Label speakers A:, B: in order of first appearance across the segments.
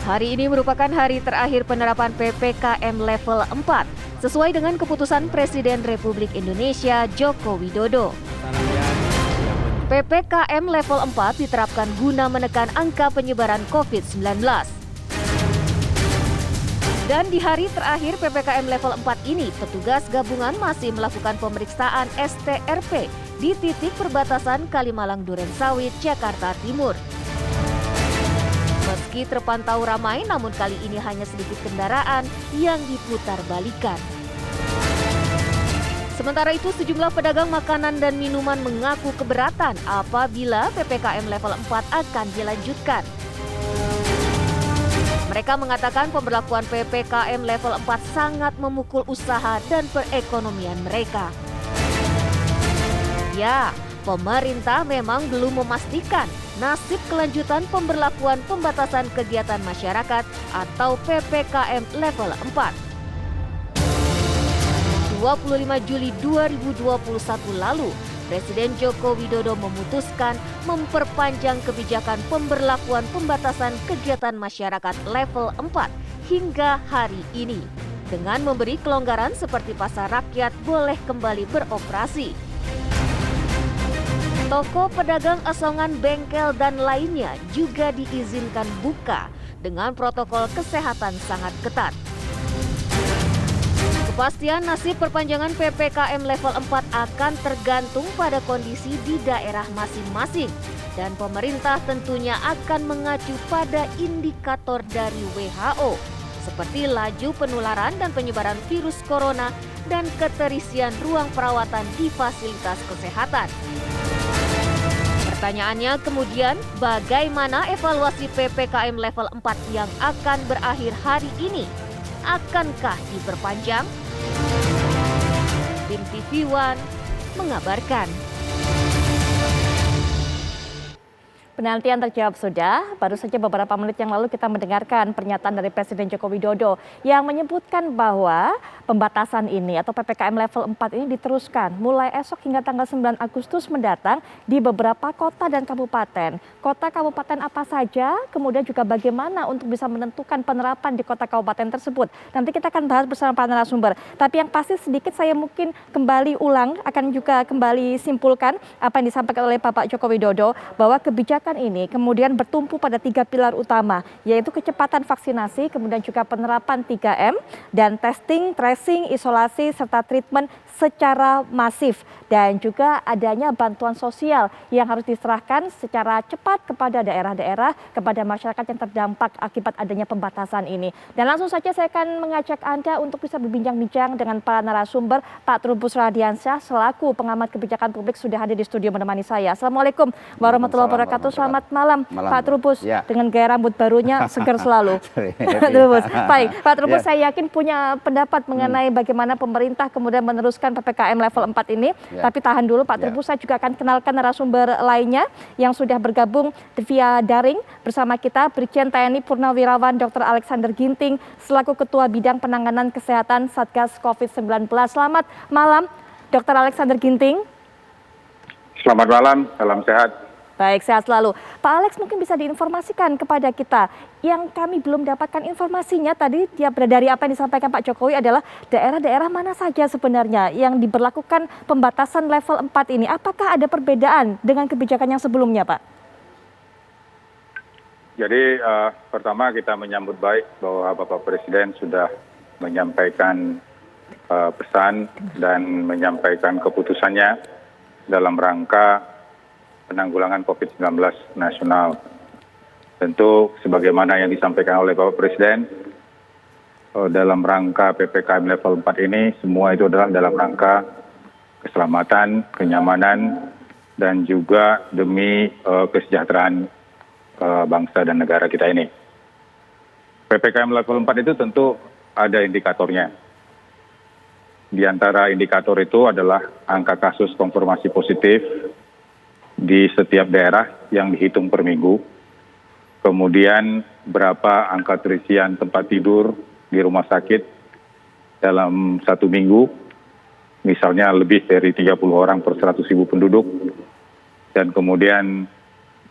A: Hari ini merupakan hari terakhir penerapan PPKM level 4 sesuai dengan keputusan Presiden Republik Indonesia Joko Widodo. PPKM level 4 diterapkan guna menekan angka penyebaran COVID-19. Dan di hari terakhir PPKM level 4 ini, petugas gabungan masih melakukan pemeriksaan STRP di titik perbatasan Kalimalang Durensawit, Jakarta Timur. Meski terpantau ramai, namun kali ini hanya sedikit kendaraan yang diputar balikan. Sementara itu, sejumlah pedagang makanan dan minuman mengaku keberatan apabila PPKM level 4 akan dilanjutkan. Mereka mengatakan pemberlakuan PPKM level 4 sangat memukul usaha dan perekonomian mereka. Ya, pemerintah memang belum memastikan nasib kelanjutan pemberlakuan pembatasan kegiatan masyarakat atau PPKM level 4. 25 Juli 2021 lalu, Presiden Joko Widodo memutuskan memperpanjang kebijakan pemberlakuan pembatasan kegiatan masyarakat level 4 hingga hari ini dengan memberi kelonggaran seperti pasar rakyat boleh kembali beroperasi. Toko, pedagang asongan, bengkel, dan lainnya juga diizinkan buka dengan protokol kesehatan sangat ketat. Kepastian nasib perpanjangan PPKM level 4 akan tergantung pada kondisi di daerah masing-masing. Dan pemerintah tentunya akan mengacu pada indikator dari WHO, seperti laju penularan dan penyebaran virus corona dan keterisian ruang perawatan di fasilitas kesehatan. Pertanyaannya kemudian, bagaimana evaluasi PPKM level 4 yang akan berakhir hari ini? Akankah diperpanjang? Tim TV One mengabarkan.
B: Penantian terjawab sudah. Baru saja beberapa menit yang lalu kita mendengarkan pernyataan dari Presiden Joko Widodo yang menyebutkan bahwa pembatasan ini atau PPKM level 4 ini diteruskan mulai esok hingga tanggal 9 Agustus mendatang di beberapa kota dan kabupaten. Kota kabupaten apa saja, kemudian juga bagaimana untuk bisa menentukan penerapan di kota kabupaten tersebut. Nanti kita akan bahas bersama para narasumber. Tapi yang pasti sedikit saya mungkin kembali ulang, akan juga kembali simpulkan apa yang disampaikan oleh Bapak Joko Widodo bahwa kebijakan ini kemudian bertumpu pada 3 pilar utama, yaitu kecepatan vaksinasi, kemudian juga penerapan 3M, dan testing, tracing, isolasi, serta treatment secara masif. Dan juga adanya bantuan sosial yang harus diserahkan secara cepat kepada daerah-daerah, kepada masyarakat yang terdampak akibat adanya pembatasan ini. Dan langsung saja saya akan mengajak Anda untuk bisa berbincang-bincang dengan para narasumber. Pak Trubus Radiansyah selaku pengamat kebijakan publik sudah hadir di studio menemani saya. Assalamualaikum warahmatullahi wabarakatuh. Selamat malam, Pak Trubus. Ya. Dengan gaya rambut barunya segar selalu. Pak Trubus. Baik, Pak Trubus, saya yakin punya pendapat mengenai bagaimana pemerintah kemudian meneruskan PPKM level 4 ini. Tapi tahan dulu Pak Trubus, saya juga akan kenalkan narasumber lainnya yang sudah bergabung via daring bersama kita, Brigjen TNI Purnawirawan Dr. Alexander Ginting selaku Ketua Bidang Penanganan Kesehatan Satgas COVID-19. Selamat malam, Dr. Alexander Ginting.
C: Selamat malam, salam sehat.
B: Baik, sehat selalu. Pak Alex, mungkin bisa diinformasikan kepada kita yang kami belum dapatkan informasinya tadi dari apa yang disampaikan Pak Jokowi adalah daerah-daerah mana saja sebenarnya yang diberlakukan pembatasan level 4 ini. Apakah ada perbedaan dengan kebijakan yang sebelumnya, Pak?
C: Jadi pertama kita menyambut baik bahwa Bapak Presiden sudah menyampaikan pesan dan menyampaikan keputusannya dalam rangka penanggulangan COVID-19 nasional. Tentu sebagaimana yang disampaikan oleh Bapak Presiden, dalam rangka PPKM level 4 ini semua itu adalah dalam rangka keselamatan, kenyamanan, dan juga demi kesejahteraan bangsa dan negara kita ini. PPKM level 4 itu tentu ada indikatornya. Di antara indikator itu adalah angka kasus konfirmasi positif di setiap daerah yang dihitung per minggu, kemudian berapa angka terisian tempat tidur di rumah sakit dalam 1 minggu, misalnya lebih dari 30 orang per 100.000 penduduk, dan kemudian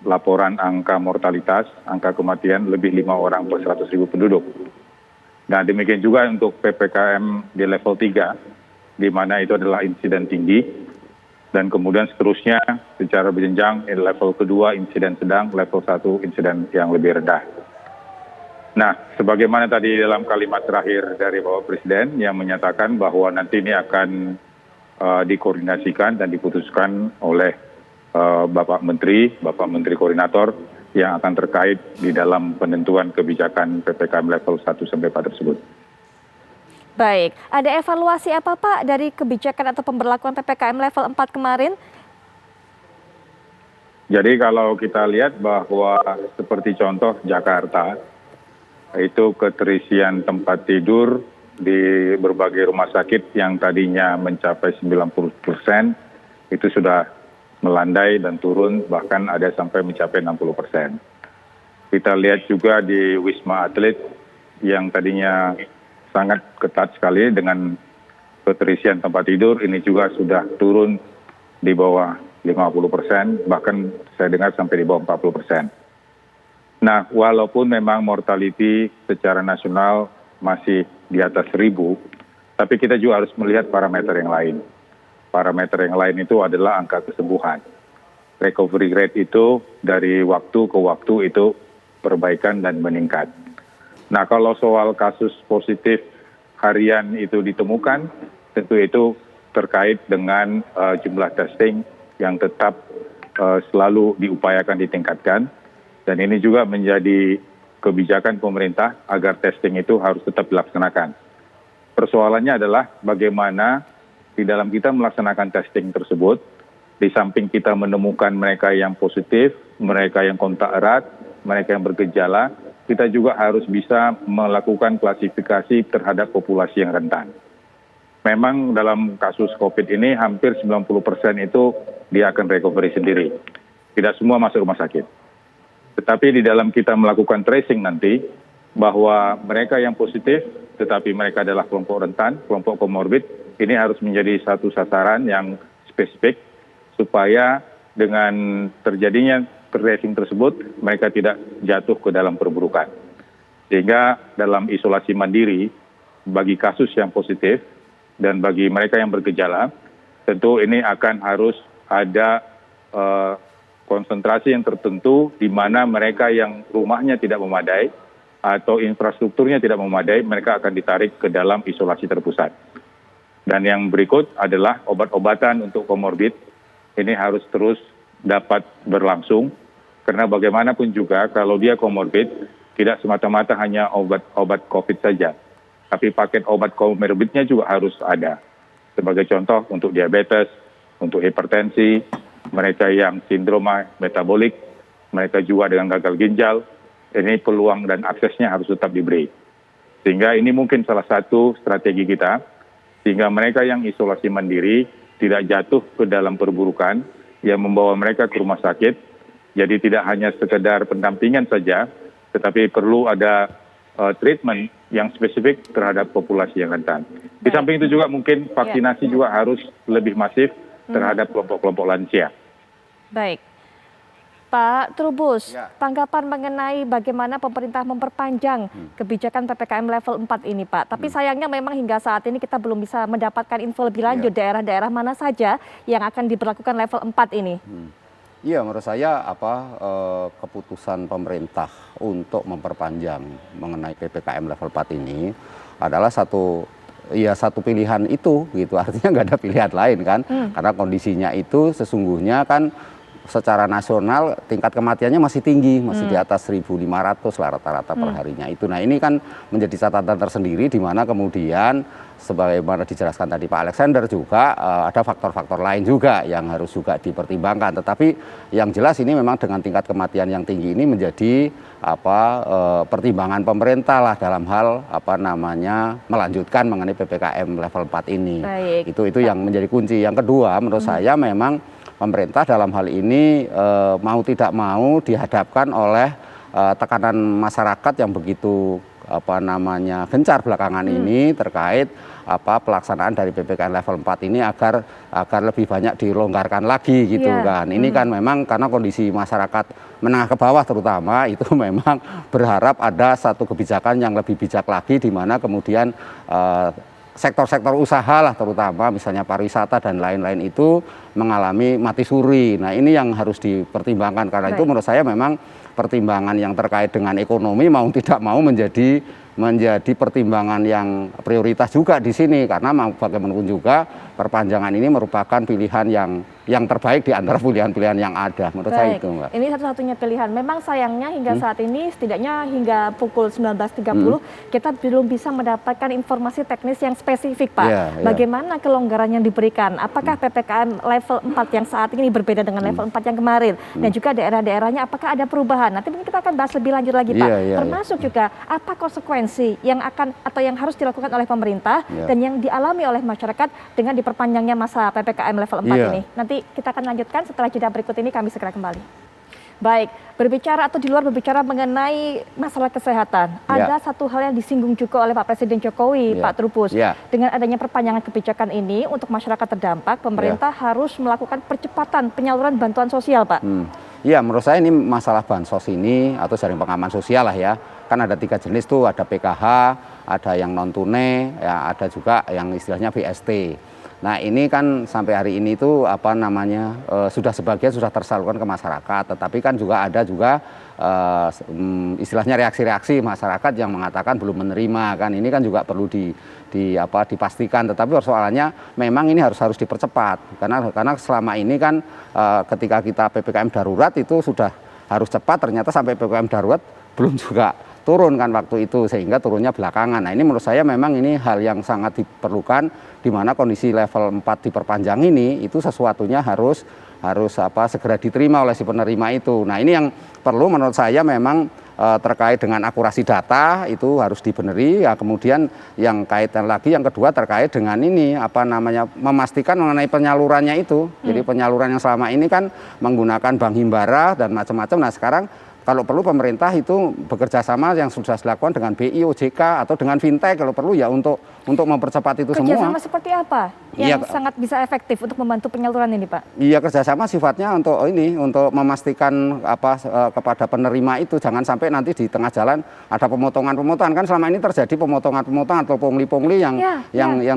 C: laporan angka mortalitas, angka kematian lebih 5 orang per 100.000 penduduk. Nah, demikian juga untuk PPKM di level 3, di mana itu adalah insiden tinggi, dan kemudian seterusnya secara berjenjang level kedua insiden sedang, level 1 insiden yang lebih rendah. Nah, sebagaimana tadi dalam kalimat terakhir dari Bapak Presiden yang menyatakan bahwa nanti ini akan dikoordinasikan dan diputuskan oleh Bapak Menteri Koordinator yang akan terkait di dalam penentuan kebijakan PPKM level 1 sampai 4 tersebut.
B: Baik, ada evaluasi apa Pak dari kebijakan atau pemberlakuan PPKM level 4 kemarin?
C: Jadi kalau kita lihat bahwa seperti contoh Jakarta, itu keterisian tempat tidur di berbagai rumah sakit yang tadinya mencapai 90%, itu sudah melandai dan turun, bahkan ada sampai mencapai 60%. Kita lihat juga di Wisma Atlet yang tadinya sangat ketat sekali dengan keterisian tempat tidur, ini juga sudah turun di bawah 50%, bahkan saya dengar sampai di bawah 40%. Nah, walaupun memang mortality secara nasional masih di atas 1.000, tapi kita juga harus melihat parameter yang lain. Parameter yang lain itu adalah angka kesembuhan. Recovery rate itu dari waktu ke waktu itu perbaikan dan meningkat. Nah, kalau soal kasus positif harian itu ditemukan, tentu itu terkait dengan jumlah testing yang tetap selalu diupayakan ditingkatkan. Dan ini juga menjadi kebijakan pemerintah agar testing itu harus tetap dilaksanakan. Persoalannya adalah bagaimana di dalam kita melaksanakan testing tersebut, di samping kita menemukan mereka yang positif, mereka yang kontak erat, mereka yang bergejala, kita juga harus bisa melakukan klasifikasi terhadap populasi yang rentan. Memang dalam kasus COVID ini hampir 90% itu dia akan recovery sendiri. Tidak semua masuk rumah sakit. Tetapi di dalam kita melakukan tracing nanti, bahwa mereka yang positif, tetapi mereka adalah kelompok rentan, kelompok komorbid, ini harus menjadi satu sasaran yang spesifik, supaya dengan terjadinya tracing tersebut, mereka tidak jatuh ke dalam perburukan. Sehingga dalam isolasi mandiri, bagi kasus yang positif, dan bagi mereka yang bergejala, tentu ini akan harus ada konsentrasi yang tertentu di mana mereka yang rumahnya tidak memadai atau infrastrukturnya tidak memadai, mereka akan ditarik ke dalam isolasi terpusat. Dan yang berikut adalah obat-obatan untuk komorbid, ini harus terus dapat berlangsung, karena bagaimanapun juga kalau dia komorbid, tidak semata-mata hanya obat COVID saja, tapi paket obat komorbidnya juga harus ada. Sebagai contoh untuk diabetes, untuk hipertensi, mereka yang sindroma metabolik, mereka juga dengan gagal ginjal, ini peluang dan aksesnya harus tetap diberi. Sehingga ini mungkin salah satu strategi kita, sehingga mereka yang isolasi mandiri tidak jatuh ke dalam perburukan yang membawa mereka ke rumah sakit. Jadi tidak hanya sekedar pendampingan saja, tetapi perlu ada treatment yang spesifik terhadap populasi yang rentan. Di samping itu juga mungkin vaksinasi juga harus lebih masif terhadap kelompok-kelompok lansia.
B: Baik. Pak Trubus, tanggapan mengenai bagaimana pemerintah memperpanjang kebijakan PPKM level 4 ini, Pak. Tapi sayangnya memang hingga saat ini kita belum bisa mendapatkan info lebih lanjut daerah-daerah mana saja yang akan diberlakukan level 4 ini.
D: Iya, menurut saya keputusan pemerintah untuk memperpanjang mengenai PPKM level 4 ini adalah satu pilihan itu, gitu. Artinya nggak ada pilihan lain kan, karena kondisinya itu sesungguhnya kan secara nasional tingkat kematiannya masih tinggi, masih di atas 1.500 lah rata-rata per harinya itu. Nah, ini kan menjadi catatan tersendiri di mana kemudian sebagaimana dijelaskan tadi Pak Alexander juga ada faktor-faktor lain juga yang harus juga dipertimbangkan. Tetapi yang jelas ini memang dengan tingkat kematian yang tinggi ini menjadi pertimbangan pemerintah lah dalam hal melanjutkan mengenai PPKM level 4 ini.
B: Baik.
D: Itu yang menjadi kunci. Yang kedua menurut saya memang pemerintah dalam hal ini mau tidak mau dihadapkan oleh tekanan masyarakat yang begitu gencar belakangan ini terkait pelaksanaan dari PPKM level 4 ini agar lebih banyak dilonggarkan lagi gitu kan. Ini kan memang karena kondisi masyarakat menengah ke bawah terutama itu memang berharap ada satu kebijakan yang lebih bijak lagi, di mana kemudian sektor-sektor usaha lah terutama misalnya pariwisata dan lain-lain itu mengalami mati suri. Nah ini yang harus dipertimbangkan, karena itu menurut saya memang pertimbangan yang terkait dengan ekonomi mau tidak mau menjadi pertimbangan yang prioritas juga di sini, karena bagaimanapun juga perpanjangan ini merupakan pilihan yang terbaik di antara pilihan-pilihan yang ada, menurut saya itu, Mbak.
B: Ini satu-satunya pilihan. Memang sayangnya hingga saat ini setidaknya hingga pukul 19.30 kita belum bisa mendapatkan informasi teknis yang spesifik, Pak. Bagaimana kelonggaran yang diberikan? Apakah PPKM level 4 yang saat ini berbeda dengan level 4 yang kemarin? Dan juga daerah-daerahnya apakah ada perubahan? Nanti mungkin kita akan bahas lebih lanjut lagi, Pak. Termasuk juga apa konsekuensi yang akan atau yang harus dilakukan oleh pemerintah dan yang dialami oleh masyarakat dengan diperpanjangnya masa PPKM level 4 ini. Nanti kita akan lanjutkan setelah jeda berikut ini, kami segera kembali. Baik, berbicara atau di luar berbicara mengenai masalah kesehatan, ada satu hal yang disinggung juga oleh Pak Presiden Jokowi, Pak Trubus. Dengan adanya perpanjangan kebijakan ini untuk masyarakat terdampak, pemerintah harus melakukan percepatan penyaluran bantuan sosial, Pak.
D: Iya, menurut saya ini masalah bansos ini atau jaring pengaman sosial lah ya. Kan ada 3 jenis tuh, ada PKH, ada yang non tunai, ya ada juga yang istilahnya BST. Nah ini kan sampai hari ini tuh sudah sebagian sudah tersalurkan ke masyarakat, tetapi kan juga ada istilahnya reaksi-reaksi masyarakat yang mengatakan belum menerima kan. Ini kan juga perlu dipastikan, tetapi persoalannya memang ini harus dipercepat karena selama ini kan ketika kita PPKM darurat itu sudah harus cepat, ternyata sampai PPKM darurat belum juga turun kan waktu itu, sehingga turunnya belakangan. Nah ini menurut saya memang ini hal yang sangat diperlukan, di mana kondisi level 4 diperpanjang ini itu sesuatunya harus segera diterima oleh si penerima itu. Nah ini yang perlu menurut saya memang terkait dengan akurasi data itu harus dibeneri. Ya, kemudian yang kaitan lagi yang kedua terkait dengan ini memastikan mengenai penyalurannya itu. Jadi penyaluran yang selama ini kan menggunakan bank himbara dan macam-macam. Nah sekarang kalau perlu pemerintah itu bekerja sama yang sudah dilakukan dengan BI, OJK atau dengan fintech kalau perlu ya untuk mempercepat itu semua.
B: Kerjasama seperti apa yang sangat bisa efektif untuk membantu penyaluran ini, Pak? Iya,
D: kerjasama sifatnya untuk memastikan kepada penerima itu jangan sampai nanti di tengah jalan ada pemotongan kan selama ini terjadi pemotongan atau pungli yang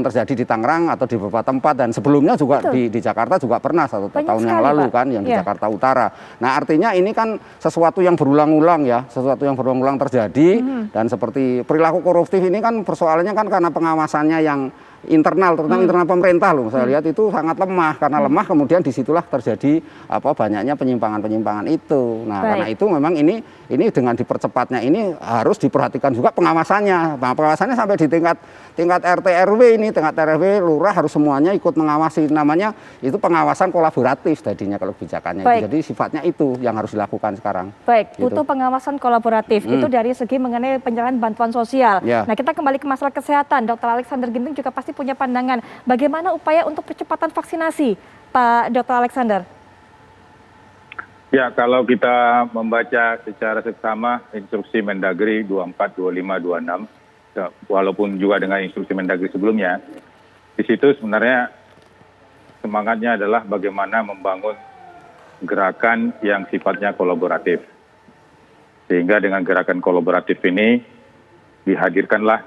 D: terjadi di Tangerang atau di beberapa tempat, dan sebelumnya juga di Jakarta juga pernah 1 tahun yang lalu, Pak. Kan yang di Jakarta Utara. Nah artinya ini kan sesuatu yang berulang-ulang terjadi, dan seperti perilaku koruptif ini kan persoalannya kan karena pengawasannya yang internal, terutama internal pemerintah loh. Saya lihat itu sangat lemah, karena lemah kemudian disitulah terjadi banyaknya penyimpangan itu. Nah karena itu memang ini dengan dipercepatnya ini harus diperhatikan juga pengawasannya. Nah, pengawasannya sampai di tingkat RT RW ini, tingkat RW lurah harus semuanya ikut mengawasi. Namanya itu pengawasan kolaboratif tadinya kalau kebijakannya. Jadi sifatnya itu yang harus dilakukan sekarang.
B: Baik, butuh pengawasan kolaboratif itu dari segi mengenai penyerahan bantuan sosial. Nah kita kembali ke masalah kesehatan, Dr. Alexander Ginting juga pasti punya pandangan. Bagaimana upaya untuk percepatan vaksinasi, Pak Dr. Alexander?
C: Ya, kalau kita membaca secara seksama instruksi Mendagri 24, 25, 26, walaupun juga dengan instruksi Mendagri sebelumnya, di situ sebenarnya semangatnya adalah bagaimana membangun gerakan yang sifatnya kolaboratif. Sehingga dengan gerakan kolaboratif ini dihadirkanlah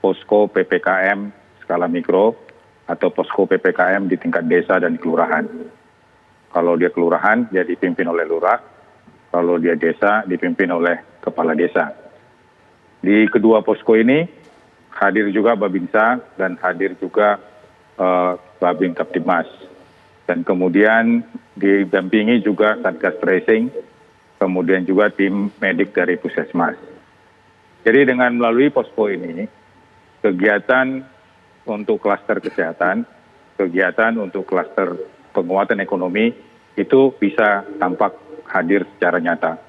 C: posko PPKM skala mikro atau posko PPKM di tingkat desa dan kelurahan. Kalau dia kelurahan, dia dipimpin oleh lurah. Kalau dia desa, dipimpin oleh kepala desa. Di kedua posko ini hadir juga Babinsa dan hadir juga Babin Kaptibmas. Dan kemudian didampingi juga Satgas Tracing, kemudian juga tim medik dari Puskesmas. Jadi dengan melalui posko ini, kegiatan untuk klaster kesehatan, kegiatan untuk klaster penguatan ekonomi itu bisa tampak hadir secara nyata.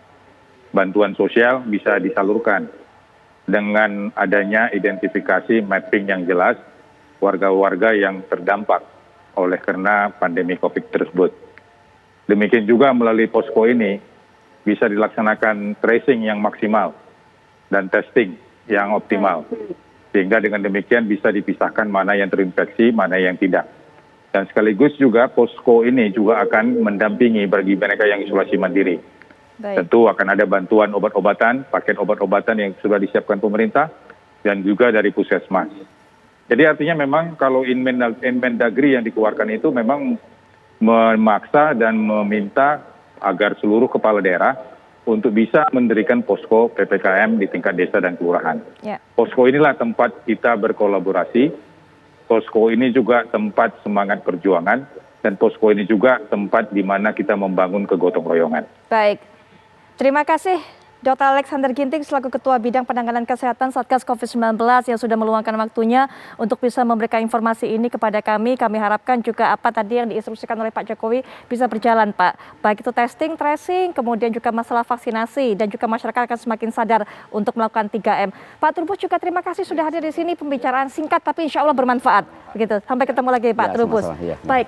C: Bantuan sosial bisa disalurkan dengan adanya identifikasi mapping yang jelas warga-warga yang terdampak oleh karena pandemi COVID tersebut. Demikian juga melalui posko ini bisa dilaksanakan tracing yang maksimal dan testing yang optimal. Sehingga dengan demikian bisa dipisahkan mana yang terinfeksi, mana yang tidak. Dan sekaligus juga posko ini juga akan mendampingi bagi mereka yang isolasi mandiri.
B: Baik.
C: Tentu akan ada bantuan obat-obatan, paket obat-obatan yang sudah disiapkan pemerintah, dan juga dari puskesmas. Jadi artinya memang kalau Inmendagri yang dikeluarkan itu memang memaksa dan meminta agar seluruh kepala daerah untuk bisa mendirikan posko PPKM di tingkat desa dan kelurahan.
B: Ya.
C: Posko inilah tempat kita berkolaborasi, posko ini juga tempat semangat perjuangan, dan posko ini juga tempat di mana kita membangun kegotong royongan.
B: Baik, terima kasih Dr. Alexander Ginting selaku Ketua Bidang Penanganan Kesehatan Satgas COVID-19 yang sudah meluangkan waktunya untuk bisa memberikan informasi ini kepada kami. Kami harapkan juga apa tadi yang diinstruksikan oleh Pak Jokowi bisa berjalan, Pak. Baik itu testing, tracing, kemudian juga masalah vaksinasi, dan juga masyarakat akan semakin sadar untuk melakukan 3M. Pak Trubus juga terima kasih sudah hadir di sini, pembicaraan singkat tapi insya Allah bermanfaat. Begitu. Sampai ketemu lagi Pak
D: Ya,
B: Trubus.
D: sama-sama, ya.
B: Baik.